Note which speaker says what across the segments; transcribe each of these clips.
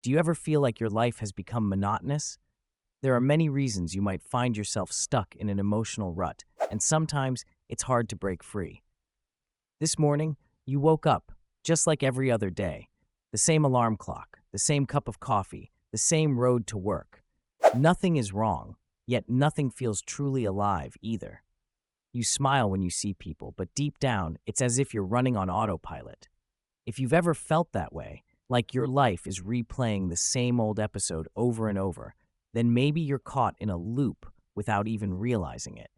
Speaker 1: Do you ever feel like your life has become monotonous? There are many reasons you might find yourself stuck in an emotional rut, and sometimes it's hard to break free. This morning, you woke up, just like every other day. The same alarm clock, the same cup of coffee, the same road to work. Nothing is wrong, yet nothing feels truly alive either. You smile when you see people, but deep down, it's as if you're running on autopilot. If you've ever felt that way, like your life is replaying the same old episode over and over, then maybe you're caught in a loop without even realizing it.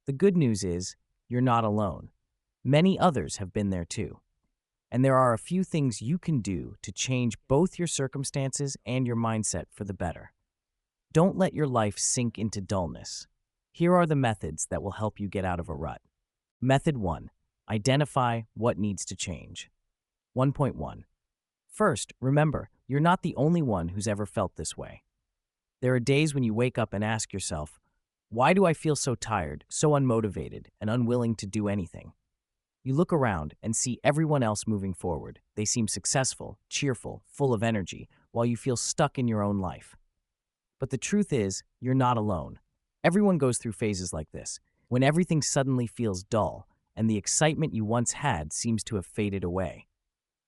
Speaker 1: The good news is, you're not alone. Many others have been there too. And there are a few things you can do to change both your circumstances and your mindset for the better. Don't let your life sink into dullness. Here are the methods that will help you get out of a rut. Method 1. Identify what needs to change. 1.1. First, remember, you're not the only one who's ever felt this way. There are days when you wake up and ask yourself, why do I feel so tired, so unmotivated, and unwilling to do anything? You look around and see everyone else moving forward. They seem successful, cheerful, full of energy, while you feel stuck in your own life. But the truth is, you're not alone. Everyone goes through phases like this, when everything suddenly feels dull, and the excitement you once had seems to have faded away.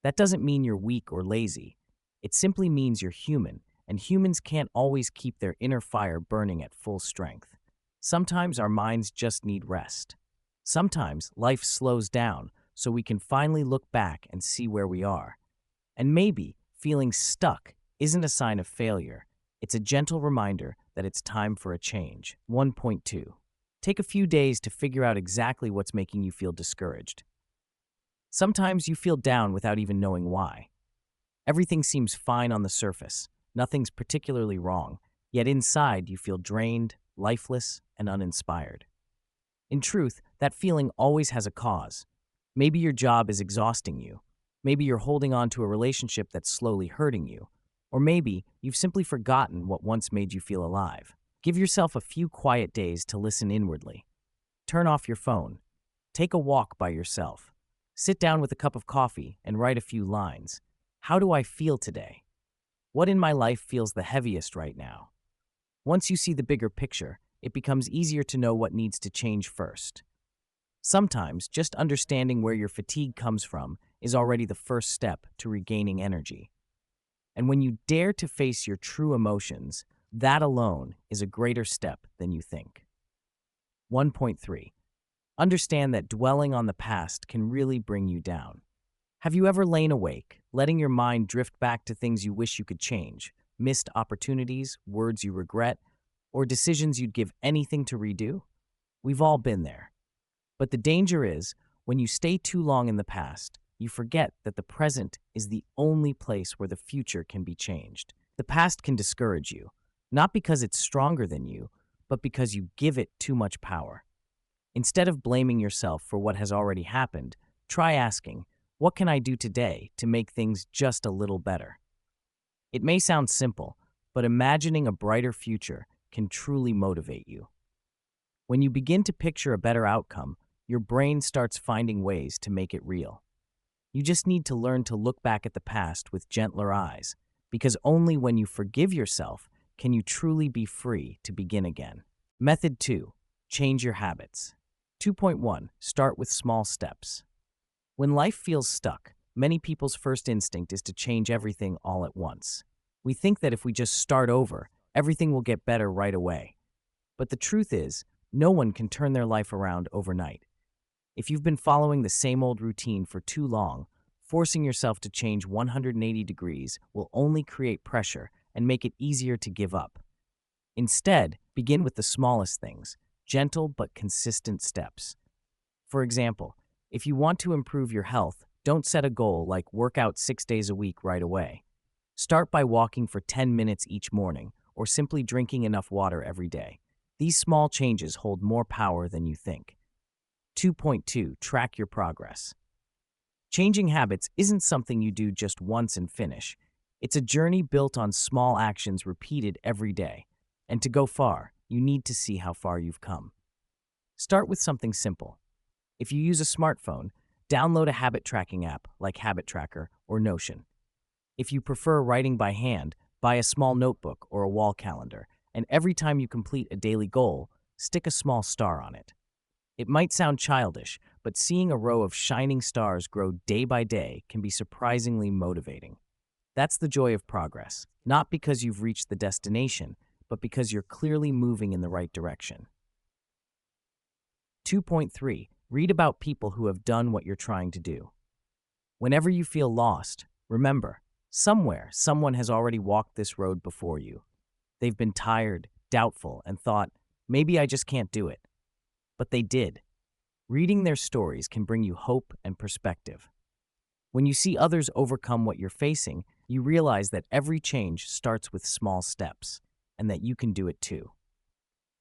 Speaker 1: That doesn't mean you're weak or lazy. It simply means you're human, and humans can't always keep their inner fire burning at full strength. Sometimes our minds just need rest. Sometimes life slows down so we can finally look back and see where we are. And maybe feeling stuck isn't a sign of failure. It's a gentle reminder that it's time for a change. 1.2. Take a few days to figure out exactly what's making you feel discouraged. Sometimes you feel down without even knowing why. Everything seems fine on the surface, nothing's particularly wrong, yet inside you feel drained, lifeless, and uninspired. In truth, that feeling always has a cause. Maybe your job is exhausting you. Maybe you're holding on to a relationship that's slowly hurting you. Or maybe you've simply forgotten what once made you feel alive. Give yourself a few quiet days to listen inwardly. Turn off your phone. Take a walk by yourself. Sit down with a cup of coffee and write a few lines. How do I feel today? What in my life feels the heaviest right now? Once you see the bigger picture, it becomes easier to know what needs to change first. Sometimes, just understanding where your fatigue comes from is already the first step to regaining energy. And when you dare to face your true emotions, that alone is a greater step than you think. 1.3. Understand that dwelling on the past can really bring you down. Have you ever lain awake, letting your mind drift back to things you wish you could change, missed opportunities, words you regret, or decisions you'd give anything to redo? We've all been there. But the danger is, when you stay too long in the past, you forget that the present is the only place where the future can be changed. The past can discourage you, not because it's stronger than you, but because you give it too much power. Instead of blaming yourself for what has already happened, try asking, what can I do today to make things just a little better? It may sound simple, but imagining a brighter future can truly motivate you. When you begin to picture a better outcome, your brain starts finding ways to make it real. You just need to learn to look back at the past with gentler eyes, because only when you forgive yourself can you truly be free to begin again. Method 2. Change your habits. 2.1. Start with small steps. When life feels stuck, many people's first instinct is to change everything all at once. We think that if we just start over, everything will get better right away. But the truth is, no one can turn their life around overnight. If you've been following the same old routine for too long, forcing yourself to change 180 degrees will only create pressure and make it easier to give up. Instead, begin with the smallest things, gentle but consistent steps. For example, if you want to improve your health, don't set a goal like work out 6 days a week right away. Start by walking for 10 minutes each morning or simply drinking enough water every day. These small changes hold more power than you think. 2.2. Track your progress. Changing habits isn't something you do just once and finish. It's a journey built on small actions repeated every day. And to go far, you need to see how far you've come. Start with something simple. If you use a smartphone, download a habit tracking app like Habit Tracker or Notion. If you prefer writing by hand, buy a small notebook or a wall calendar, and every time you complete a daily goal, stick a small star on it. It might sound childish, but seeing a row of shining stars grow day by day can be surprisingly motivating. That's the joy of progress, not because you've reached the destination, but because you're clearly moving in the right direction. 2.3. Read about people who have done what you're trying to do. Whenever you feel lost, remember, somewhere someone has already walked this road before you. They've been tired, doubtful, and thought, maybe I just can't do it. But they did. Reading their stories can bring you hope and perspective. When you see others overcome what you're facing, you realize that every change starts with small steps, and that you can do it too.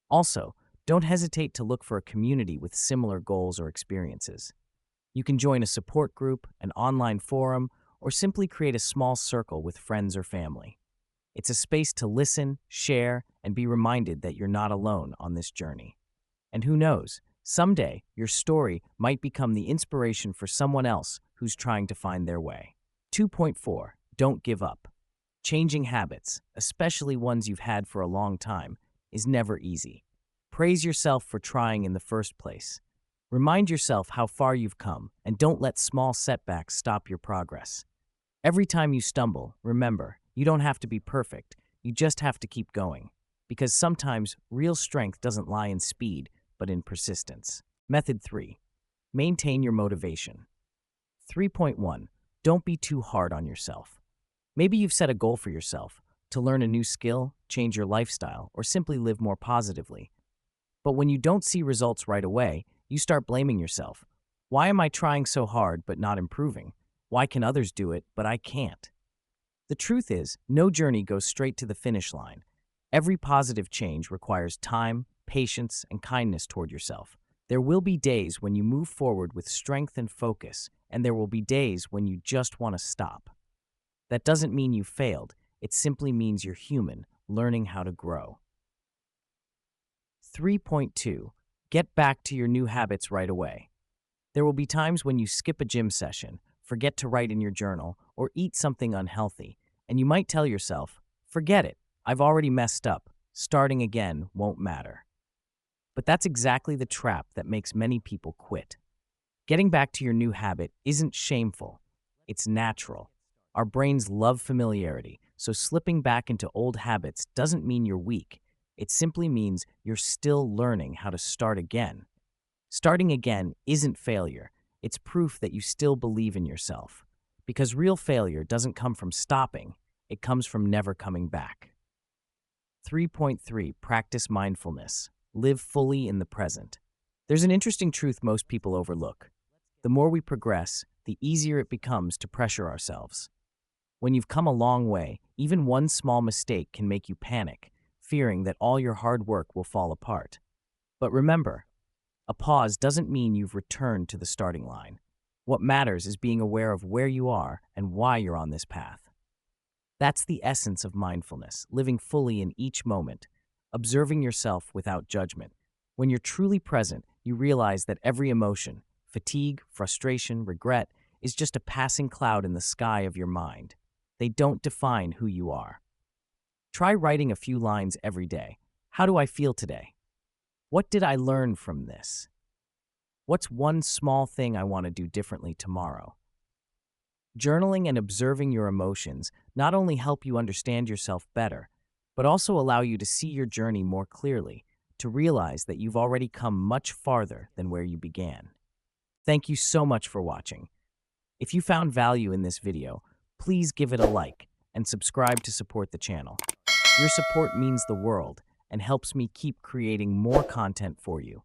Speaker 1: Also, don't hesitate to look for a community with similar goals or experiences. You can join a support group, an online forum, or simply create a small circle with friends or family. It's a space to listen, share, and be reminded that you're not alone on this journey. And who knows, someday your story might become the inspiration for someone else who's trying to find their way. 2.4. Don't give up. Changing habits, especially ones you've had for a long time, is never easy. Praise yourself for trying in the first place. Remind yourself how far you've come, and don't let small setbacks stop your progress. Every time you stumble, remember, you don't have to be perfect, you just have to keep going. Because sometimes real strength doesn't lie in speed, but in persistence. Method 3. Maintain your motivation. 3.1. Don't be too hard on yourself. Maybe you've set a goal for yourself, to learn a new skill, change your lifestyle, or simply live more positively. But when you don't see results right away, you start blaming yourself. Why am I trying so hard but not improving? Why can others do it, but I can't? The truth is, no journey goes straight to the finish line. Every positive change requires time, patience, and kindness toward yourself. There will be days when you move forward with strength and focus, and there will be days when you just want to stop. That doesn't mean you failed, it simply means you're human, learning how to grow. 3.2. Get back to your new habits right away. There will be times when you skip a gym session, forget to write in your journal, or eat something unhealthy, and you might tell yourself, forget it, I've already messed up, starting again won't matter. But that's exactly the trap that makes many people quit. Getting back to your new habit isn't shameful, it's natural. Our brains love familiarity, so slipping back into old habits doesn't mean you're weak. It simply means you're still learning how to start again. Starting again isn't failure, it's proof that you still believe in yourself. Because real failure doesn't come from stopping, it comes from never coming back. 3.3. Practice mindfulness. Live fully in the present. There's an interesting truth most people overlook. The more we progress, the easier it becomes to pressure ourselves. When you've come a long way, even one small mistake can make you panic, fearing that all your hard work will fall apart. But remember, a pause doesn't mean you've returned to the starting line. What matters is being aware of where you are and why you're on this path. That's the essence of mindfulness, living fully in each moment, observing yourself without judgment. When you're truly present, you realize that every emotion, fatigue, frustration, regret, is just a passing cloud in the sky of your mind. They don't define who you are. Try writing a few lines every day. How do I feel today? What did I learn from this? What's one small thing I want to do differently tomorrow? Journaling and observing your emotions not only help you understand yourself better, but also allow you to see your journey more clearly, to realize that you've already come much farther than where you began. Thank you so much for watching. If you found value in this video, please give it a like and subscribe to support the channel. Your support means the world and helps me keep creating more content for you.